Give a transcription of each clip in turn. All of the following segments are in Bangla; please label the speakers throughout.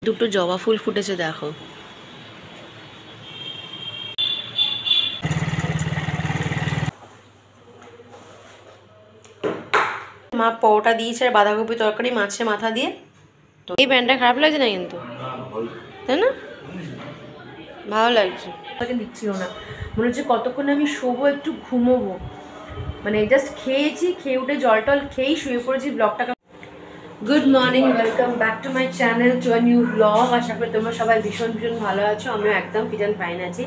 Speaker 1: দুটো জবা ফুল ফুটেছে দেখো। মা পরোটা দিয়েছে আর বাঁধাকপি তরকারি মাছের মাথা দিয়ে। তো এই প্যান্টটা খারাপ লাগছে না কিন্তু, তাই না? ভালো লাগছে। দিচ্ছিও না, মনে হচ্ছে কতক্ষণ আমি শোবো, একটু ঘুমোবো, মানে জাস্ট খেয়েছি, খেয়ে উঠে জল টল খেয়েই শুয়ে পড়েছি। ব্লগটা good morning, welcome back to my channel, to a new vlog. আশা করি তোমরা সবাই ভীষণ ভীষণ ভালো আছো। আমিও একদম ফিট অ্যান্ড ফাইন আছি।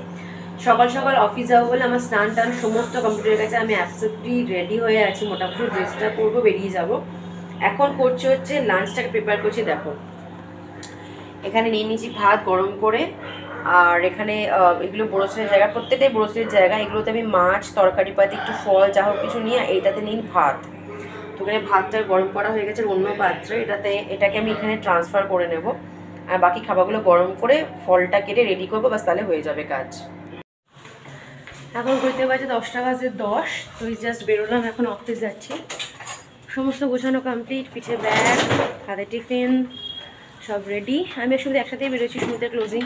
Speaker 1: সকাল সকাল অফিস যাবো বলে আমার স্নান টান সমস্ত কমপ্লিট হয়ে গেছে। আমি অ্যাবসলিউটলি রেডি হয়ে আছি, মোটামুটি ড্রেসটা করবো, বেরিয়ে যাব। এখন করছি হচ্ছে লাঞ্চটাকে প্রিপেয়ার করছি। দেখো এখানে নিয়ে নিয়েছি ভাত গরম করে, আর এখানে এগুলো বড়োসের জায়গা, প্রত্যেকটাই বড়োসের জায়গা। এগুলোতে আমি মাছ তরকারি পাতি একটু ফল যা হোক কিছু নিয়ে এইটাতে নিই ভাত। তো এখানে ভাতটা গরম করা হয়ে গেছে অন্য পাত্রে, এটাকে আমি এখানে ট্রান্সফার করে নেব, আর বাকি খাবারগুলো গরম করে ফলটা কেটে রেডি করবো, বাস তাহলে হয়ে যাবে কাজ। এখন ঘুরতে বাজে 10টা বাজে 10। তো জাস্ট বেরোলাম, এখন অফিস যাচ্ছি। সমস্ত গোছানো কমপ্লিট, পিঠে ব্যাগ, হাতে টিফিন সব রেডি। আমি আসলে একসাথেই বেরোচ্ছি, শুনতে ক্লোজিং।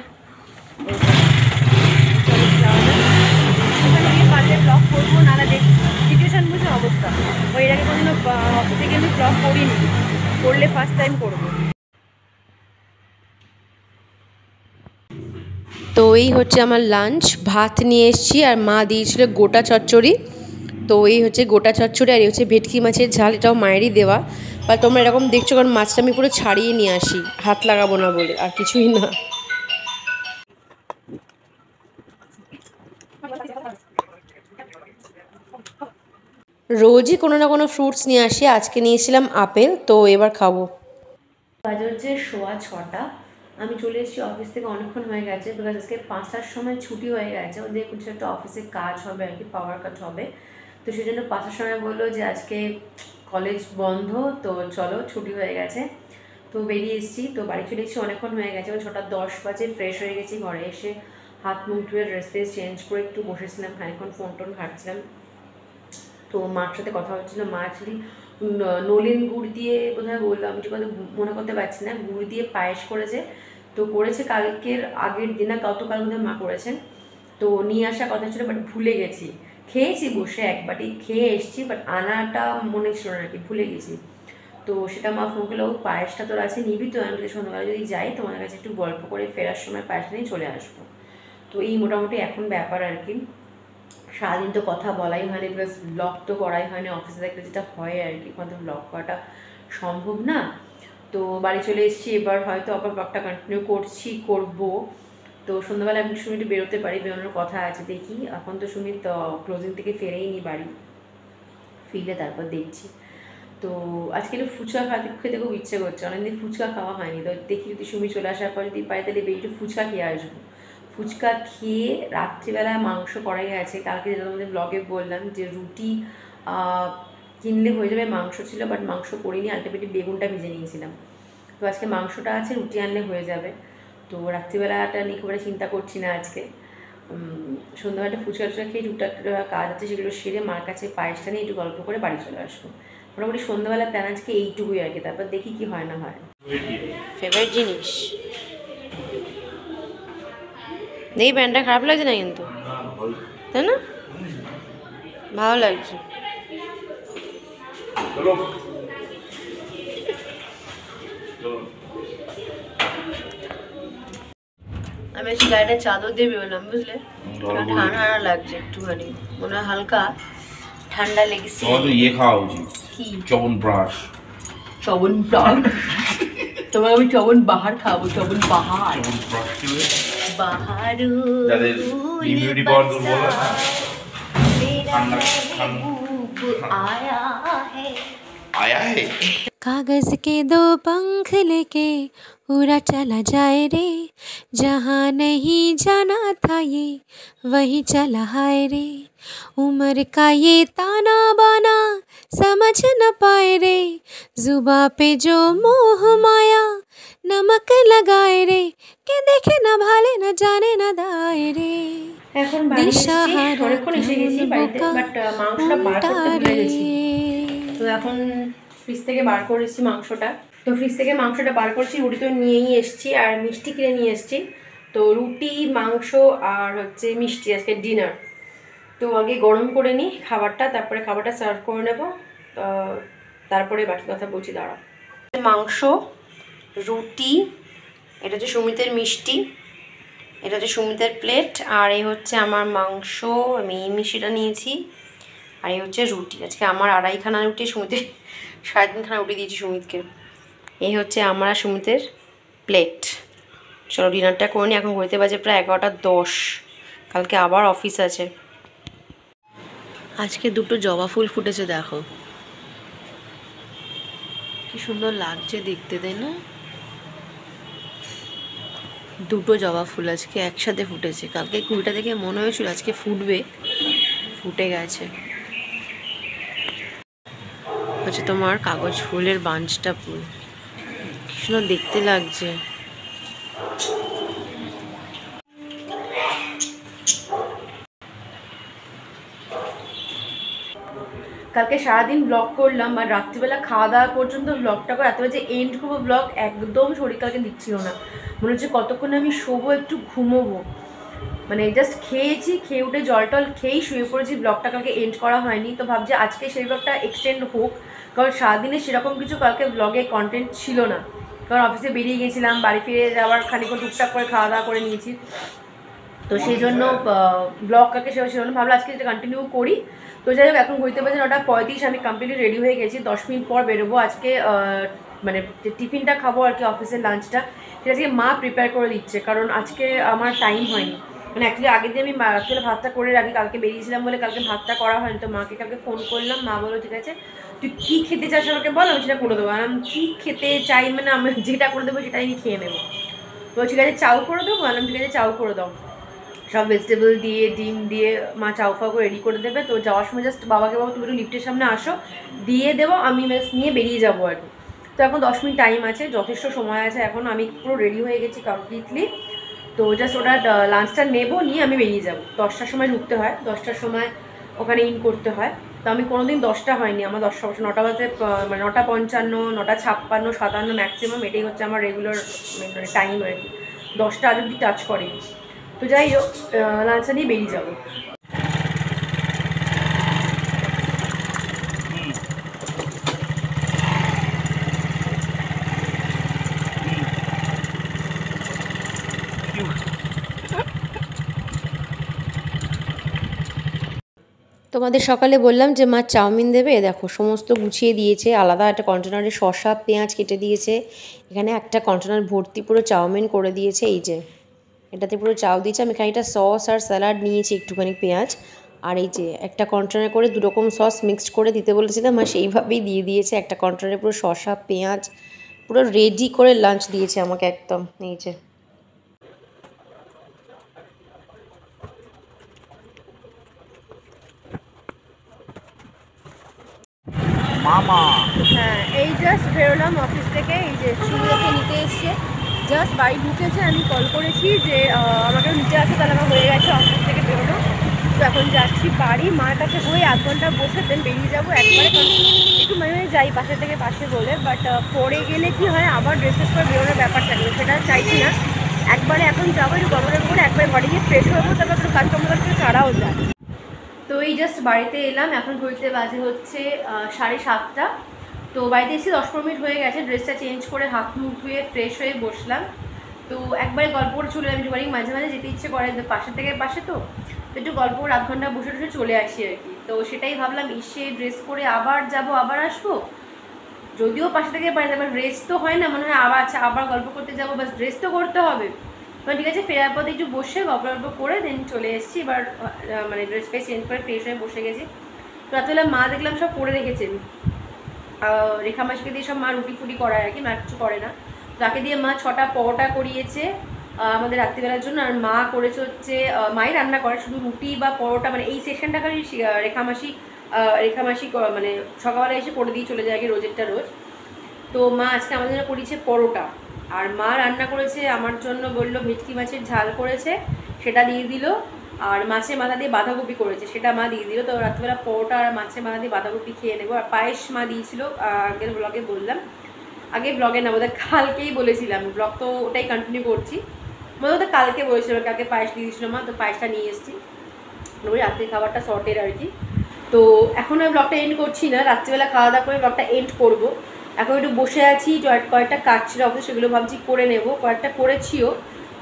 Speaker 1: পারলে ব্লগ করবো, নাহলে সিচুয়েশান বুঝে অবস্থা। ওই এর আগে কোনো অফিস থেকে আমি ব্লগ করিনি, করলে ফার্স্ট টাইম করবো। তো এই হচ্ছে আমার লাঞ্চ, ভাত নিয়ে এসেছি আর মা দিয়েছিল গোটা চচ্চড়ি। তো এই হচ্ছে গোটা চচ্চড়ি, আর এই হচ্ছে ভেটকি মাছের ঝাল, এটাও মায়েরই দেওয়া। বা তোমরা এরকম দেখছো, কারণ মাছটা আমি পুরো ছাড়িয়ে নিয়ে আসি, হাত লাগাবো না বলে, আর কিছুই না। রোজই কোনো না কোনো ফ্রুটস নিয়ে আসি, আজকে নিয়েছিলাম আপেল, তো এবার খাবো। বাজে হচ্ছে 6:15। আমি চলে এসেছি অফিস থেকে, অনেকক্ষণ হয়ে গেছে, বিকজ আজকে 5টার সময় ছুটি হয়ে গেছে। ওদের কিছু একটা অফিসে কাজ হবে আর কি, পাওয়ার কাট হবে। তো সেই জন্য 5টার সময় বললো যে আজকে কলেজ বন্ধ, তো চলো ছুটি হয়ে গেছে। তো বেরিয়ে এসেছি, তো বাড়ি চলে এসেছি, অনেকক্ষণ হয়ে গেছে। 6:10 বাজে ফ্রেশ হয়ে গেছি, ঘরে এসে হাত মুখ ধুয়ে ড্রেস ফ্রেস চেঞ্জ করে একটু বসেছিলাম, খানিকক্ষণ ফোন টোন ঘাটছিলাম। তো মার সাথে কথা হচ্ছিলো। মা অ্যাকচুয়ালি নলেন গুড় দিয়ে বোধহয় বললো, আমি ঠিক কথা মনে করতে পারছি না, গুড় দিয়ে পায়েস করেছে। তো করেছে কালকের আগের দিন, না গতকাল বোধহয় মা করেছেন। তো নিয়ে আসা কথা ছিল, বাট ভুলে গেছি। খেয়েছি বসে এক বাটি খেয়ে এসেছি, বাট আনাটা মনে ছিল না আর কি, ভুলে গেছি। তো সেটা মা ফোন করলো, পায়েসটা তোর আছে নিবি তো? আমি সন্ধ্যাবেলা যদি যাই তোমাদের কাছে একটু গল্প করে ফেরার সময় পায়েসটা নিয়ে চলে আসবো। তো এই মোটামুটি এখন ব্যাপার আর কি। সারাদিন তো কথা বলাই হয়নি, প্লাস ব্লগ তো করাই হয়নি, অফিসে থাকলে যেটা হয় আর কি, কোনো ব্লগ করাটা সম্ভব না। তো বাড়ি চলে এসেছি, এবার হয়তো আবার ব্লগটা কন্টিনিউ করবো। তো সন্ধ্যাবেলা আমি সুমিত বেরোতে পারি, বেরোনোর কথা আছে, দেখি। এখন তো সুমিত ক্লোজিং থেকে ফেরেই নি বাড়ি, ফিরে তারপর দেখছি। তো আজকে একটু ফুচকা খেতে খুব ইচ্ছে করছে, অনেকদিন ফুচকা খাওয়া হয়নি। তো দেখি যদি সুমি চলে আসার পর যদি পাই, তাহলে একটু ফুচকা খেয়ে আসবো। ফুচকা খেয়ে রাত্রিবেলায় মাংস করাই আছে, কালকে যেটা তোমাদের ব্লগে বললাম যে রুটি কিনলে হয়ে যাবে, মাংস ছিল, বাট মাংস করিনি, আলটিমেটলি বেগুনটা ভেজে নিয়েছিলাম। তো আজকে মাংসটা আছে, রুটি আনলে হয়ে যাবে। তো রাত্রিবেলাটা নিয়ে খুব চিন্তা করছি না আজকে। সন্ধ্যাবেলাটা ফুচকা টুচকা খেয়ে টুকটাক কাজ আছে সেগুলো সেরে মার কাছে পায়েসটা নিয়ে একটু গল্প করে বাড়ি চলে আসবো। মোটামুটি সন্ধ্যাবেলা প্ল্যান আজকে এইটুকুই আর কি, তারপর দেখি কি হয় না হয়। ফেভারিট জিনিস এই প্যান্টটা খারাপ লাগছে না কিন্তু, তাই না? ভালো লাগছে। আমি আজকে গাড়িটা চাদর দিয়ে বেরোলাম, বুঝলে? ঠান্ডা ঠান্ডা লাগছে একটুখানি, মনে হয় হালকা ঠান্ডা লেগেছে।
Speaker 2: ইয়ে খাওয়া উচিত,
Speaker 1: কি?
Speaker 2: চবন ব্রাশ।
Speaker 1: চবন ব্রাশ? তোমাকে আমি চবন বাহার খাবো, চবন বাহার। বাহারু
Speaker 2: ইমিউনিটি পাওয়ার দুর্বল না, आया है।
Speaker 3: कागज के 2 पंख लेके उड़ा चला जाए रे, जहाँ नहीं जाना था ये वहीं चला हाय रे, उम्र का ये ताना बाना समझ न पाए रे, जुबा पे जो मोह माया नमक लगाए रे, के देखे न भाले न जाने न दाए रे।
Speaker 1: এখন বাড়ি এসেছি, অনেকক্ষণ এসে গেছি বাড়িতে, বাট মাংসটা বার করতে ভুলে গেছি। তো এখন ফ্রিজ থেকে বার করেছি মাংসটা, তো ফ্রিজ থেকে মাংসটা বার করছি, রুটি তো নিয়েই এসেছি আর মিষ্টি কিনে নিয়ে এসেছি। তো রুটি, মাংস আর হচ্ছে মিষ্টি আজকে ডিনার। তো আগে গরম করে নিই খাবারটা, তারপরে খাবারটা সার্ভ করে নেব, তারপরে বাকি কথা বলছি, দাঁড়াও। মাংস, রুটি, এটা হচ্ছে সুমিতের মিষ্টি, এটা হচ্ছে সুমিতের প্লেট, আর এই হচ্ছে আমার মাংস, আমি এই মিষ্টিটা নিয়েছি, আর এই হচ্ছে রুটি। আজকে আমার 2.5খানা রুটি, সুমিতের 3.5খানা রুটি দিয়েছি সুমিতকে। এই হচ্ছে আমার আর সুমিতের প্লেট। চলো ডিনারটা করে নিই, এখন ঘুরতে বাজে প্রায় 11:10। কালকে আবার অফিস আছে। আজকে 2টো জবা ফুল ফুটেছে, দেখো কি সুন্দর লাগছে দেখতে, তাই না? 2টো জবা ফুল আজকে একসাথে ফুটেছে। কালকে কুড়িটা দেখে মনে হয়েছিল আজকে ফুটবে, ফুটে গেছে। হচ্ছে তোমার কাগজ ফুলের বাঞ্চটা ফুল, কি সুন্দর দেখতে লাগছে। কালকে সারাদিন ব্লগ করলাম, আর রাত্রিবেলা খাওয়া দাওয়া পর্যন্ত ব্লগটা করে রাত্রিবেলা যে এন্ড করবো ব্লগ, একদম শরীর কালকে দিচ্ছিল না। মনে হচ্ছে কতক্ষণ আমি শোবো, একটু ঘুমোবো, মানে জাস্ট খেয়েছি, খেয়ে উঠে জল টল খেয়েই শুয়ে পড়েছি। ব্লগটা কালকে এন্ড করা হয়নি, তো ভাবছি আজকে সেই ব্লগটা এক্সটেন্ড হোক, কারণ সারাদিনে সেরকম কিছু কালকে ব্লগে কন্টেন্ট ছিল না, কারণ অফিসে বেরিয়ে গেছিলাম, বাড়ি ফিরে যাওয়ার খানিকক্ষণ টুকটাক করে খাওয়া দাওয়া করে নিয়েছি। তো সেই জন্য ব্লগ কালকে সেভাবে ছিল না, ভাবলাম আজকে যেটা কন্টিনিউ করি। তো যাই হোক, এখন ঘুরতে পারছি 9:35, আমি কমপ্লিটলি রেডি হয়ে গেছি। 10 মিনিট পর বেরোবো। আজকে মানে টিফিনটা খাবো আর কি, অফিসের লাঞ্চটা সেটা আজকে মা প্রিপেয়ার করে দিচ্ছে, কারণ আজকে আমার টাইম হয়নি। মানে অ্যাকচুয়ালি আগে দিয়ে আমি রাত্রে ভাতটা করে রাখি, কালকে বেরিয়েছিলাম বলে কালকে ভাতটা করা হয়নি। তো মাকে কালকে ফোন করলাম, মা বলো ঠিক আছে তুই কী খেতে চাস আমাকে বল, আমি সেটা করে দেবো। আমি কী খেতে চাই, মানে আমি যেটা করে দেবো সেটাই আমি খেয়ে নেবো। তো ঠিক আছে চাউ করে দেবো, বললাম ঠিক আছে চাউ করে দাও। সব ভেজিটেবল দিয়ে, ডিম দিয়ে মা চাউ ফাউ করে রেডি করে দেবে। তো যাওয়ার সময় জাস্ট বাবাকে বলবো তুমি একটু লিফটের সামনে আসো, দিয়ে দেবো, আমি জাস্ট নিয়ে বেরিয়ে যাবো আর কি। তো এখন 10 মিনিট টাইম আছে, যথেষ্ট সময় আছে এখন। আমি পুরো রেডি হয়ে গেছি কমপ্লিটলি। তো জাস্ট ওটা লাঞ্চটা নেবো, নিয়ে আমি বেরিয়ে যাবো। 10টার সময় ঢুকতে হয়, 10টার সময় ওখানে ইন করতে হয়। তো আমি কোনোদিন 10টা হয়নি, আমার 10টা 9টা বাজে, মানে 9:55, 9:56, 57 ম্যাক্সিমাম, এটাই হচ্ছে আমার রেগুলার টাইম আর কি। 10টা আজ অব্দি টাচ করেনি। তো যাই হোক, লাঞ্চটা নিয়ে বেরিয়ে যাবো। তোমাদের সকালে বললাম যে মা চাউমিন দেবে, দেখো সমস্ত গুছিয়ে দিয়েছে। আলাদা একটা কন্টেনারে শসা পেঁয়াজ কেটে দিয়েছে, এখানে একটা কন্টেনার ভর্তি পুরো চাউমিন করে দিয়েছে। এই যে এটাতে পুরো চাউ দিয়েছে। আমি খানিকটা সস আর স্যালাড নিয়েছি, একটুখানি পেঁয়াজ, আর এই যে একটা কন্টেনার করে 2 রকম সস মিক্সড করে দিতে বলেছিলাম, আর সেইভাবেই দিয়ে দিয়েছে। একটা কন্টেনারে পুরো শসা পেঁয়াজ পুরো রেডি করে লাঞ্চ দিয়েছে আমাকে একদম। এই যে
Speaker 2: মামা
Speaker 1: হ্যাঁ, এই জাস্ট বেরোলাম অফিস থেকে, এই যে সুমিয়াকে নিতে এসছে, জাস্ট বাড়ি ঢুকেছে। আমি কল করেছি যে আমাকে নিচে আসে, তাহলে আমার হয়ে গেছে অফিস থেকে বেরোনো। তো এখন যাচ্ছি বাড়ি, মার কাছে হয়ে 1 ঘন্টা বসে দেন বেরিয়ে যাবো একবারে, কারণ একটু মানে যাই পাশে থেকে পাশে বলে, বাট পরে গেলে কি হয় আবার ড্রেসেস করে বেরোনোর ব্যাপার থাকে, সেটা চাইছি না। একবারে এখন যাবো, একটু গরম করে একবারে ঘরে গিয়ে ফ্রেশ হবো, তারপর একটু কাজকর্ম করতে ছাড়াও যায়। তো এই জাস্ট বাড়িতে এলাম, এখন ঘুরতে বাজে হচ্ছে 7:30। তো বাড়িতে এসে 10-15 মিনিট হয়ে গেছে, ড্রেসটা চেঞ্জ করে হাত মুখ ধুয়ে ফ্রেশ হয়ে বসলাম। তো একবারে গল্প করে চলে আমি, একটু বাড়ি মাঝে মাঝে যেতে ইচ্ছে করে, পাশের থেকে পাশে তো একটু গল্প করে 1/2 ঘন্টা বসে বসে চলে আসি আর কি। তো সেটাই ভাবলাম, এসে ড্রেস করে আবার যাব আবার আসবো, যদিও পাশে থেকে পারে, আবার রেস্ট তো হয় না, মনে হয় আবার আচ্ছা আবার গল্প করতে যাবো, বাস ড্রেস তো করতে হবে। তো ঠিক আছে, ফেরার পথে একটু বসে গল্প করে দেন চলে এসেছি। এবার মানে ড্রেস ফ্রেস চেঞ্জ করে ফ্রেশ হয়ে বসে গেছি। তো রাত্রেবেলা মা দেখলাম সব করে রেখেছেন, রেখা মাসিকে দিয়ে সব মা রুটি ফুটি করায় আর কি, মা কিছু করে না। তাকে দিয়ে মা 6টা পরোটা করিয়েছে আমাদের রাত্রিবেলার জন্য, আর মা করেছে হচ্ছে মাই রান্না করে শুধু রুটি বা পরোটা, মানে এই সেকশনটা খালি রেখা মাসি মানে সকালবেলা এসে করে দিয়ে চলে যায় আগে, রোজেরটা রোজ। তো মা আজকে আমাদের জন্য করিয়েছে পরোটা, আর মা রান্না করেছে আমার জন্য, বললো ভেটকি মাছের ঝাল করেছে, সেটা দিয়ে দিল, আর মাছের মাথা দিয়ে বাঁধাকপি করেছে, সেটা মা দিয়ে দিল। তো রাত্রিবেলা পরোটা আর মাছের মাথা দিয়ে বাঁধাকপি খেয়ে নেবো। আর পায়েস মা দিয়েছিল, আগের ব্লগে বললাম। আগে ব্লগে না বোধহয় কালকেই বলেছিলাম, ব্লগ তো ওটাই কন্টিনিউ করছি। বোধহয় কালকে বলেছিলাম, কালকে পায়েস দিয়ে দিয়েছিল মা, তো পায়েসটা নিয়ে এসেছি, ওই রাত্রির খাবারটা শর্টের আর কি। তো এখন আমি ব্লগটা এন্ড করছি না, রাত্রিবেলা খাওয়া দাওয়া করে ব্লগটা এন্ড করব। এখন একটু বসে আছি, কয়েকটা কাজ ছিল অফিস, সেগুলো ভাবছি করে নেব, কয়েকটা করেছিও,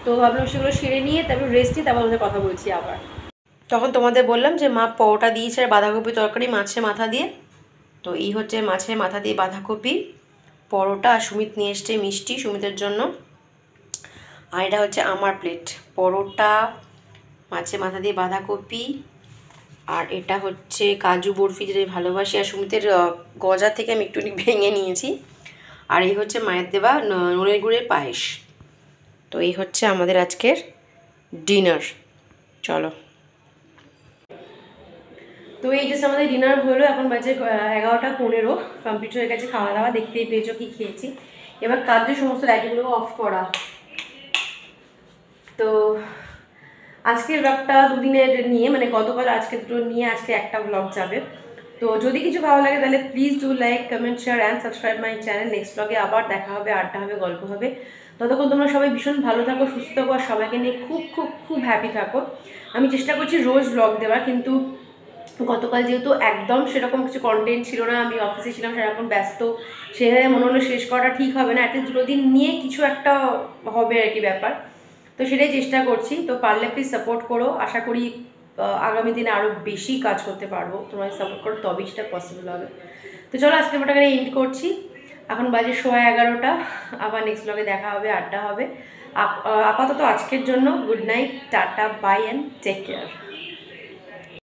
Speaker 1: তো ভাবলাম সেগুলো সেরে নিয়ে তারপর রেস্ট নিয়ে তারপর আমাদের কথা বলছি আবার। তখন তোমাদের বললাম যে মা পরোটা দিয়েছে আর বাঁধাকপি তরকারি মাছের মাথা দিয়ে। তো এই হচ্ছে মাছের মাথা দিয়ে বাঁধাকপি পরোটা, আর সুমিত নিয়ে এসছে মিষ্টি সুমিতের জন্য। আর এটা হচ্ছে আমার প্লেট, পরোটা, মাছের মাথা দিয়ে বাঁধাকপি, আর এটা হচ্ছে কাজু বরফি যেটা ভালোবাসি, আর সুমিতের গজা থেকে আমি একটু ভেঙে নিয়েছি। আর এই হচ্ছে মায়ের দেওয়া নুনের গুড়ের পায়েস। তো এই হচ্ছে আমাদের আজকের ডিনার। চলো, তো এই যে আমাদের ডিনার হলো, এখন বাজে 11:15 কমপ্লিট হয়ে গেছে খাওয়া দাওয়া, দেখতেই পেয়েছো কি খেয়েছি। এবার কাজের সমস্ত লাইটগুলো অফ করা। তো আজকের ব্লগটা দুদিনের নিয়ে, মানে গতকাল আজকে দুটো নিয়ে আজকে একটা ব্লগ যাবে। তো যদি কিছু ভালো লাগে তাহলে please do like, comment, share and subscribe my channel. Next ব্লগে আবার দেখা হবে, আড্ডা হবে, গল্প হবে। ততক্ষণ তোমরা সবাই ভীষণ ভালো থাকো, সুস্থ থাকো, আর সবাইকে নিয়ে খুব খুব খুব হ্যাপি থাকো। আমি চেষ্টা করছি রোজ ব্লগ দেওয়ার, কিন্তু গতকাল যেহেতু একদম সেরকম কিছু কন্টেন্ট ছিল না, আমি অফিসে ছিলাম, সেরকম ব্যস্ত, সেভাবে মনে হলো শেষ করাটা ঠিক হবে না, অ্যাটলিস্ট 2 দিন নিয়ে কিছু একটা হবে আর কি ব্যাপার। তো সেটাই চেষ্টা করছি। তো পারলে প্লিজ সাপোর্ট করো, আশা করি আগামী দিনে আরও বেশি কাজ করতে পারবো, তোমরা সাপোর্ট করো তবেই সেটা পসিবল হবে। তো চলো আজকে ব্লগটা এন্ড করছি, এখন বাজে 11:15। আবার নেক্সট ব্লগে দেখা হবে, আড্ডা হবে। আপাতত আজকের জন্য good night, tata, bye and take care.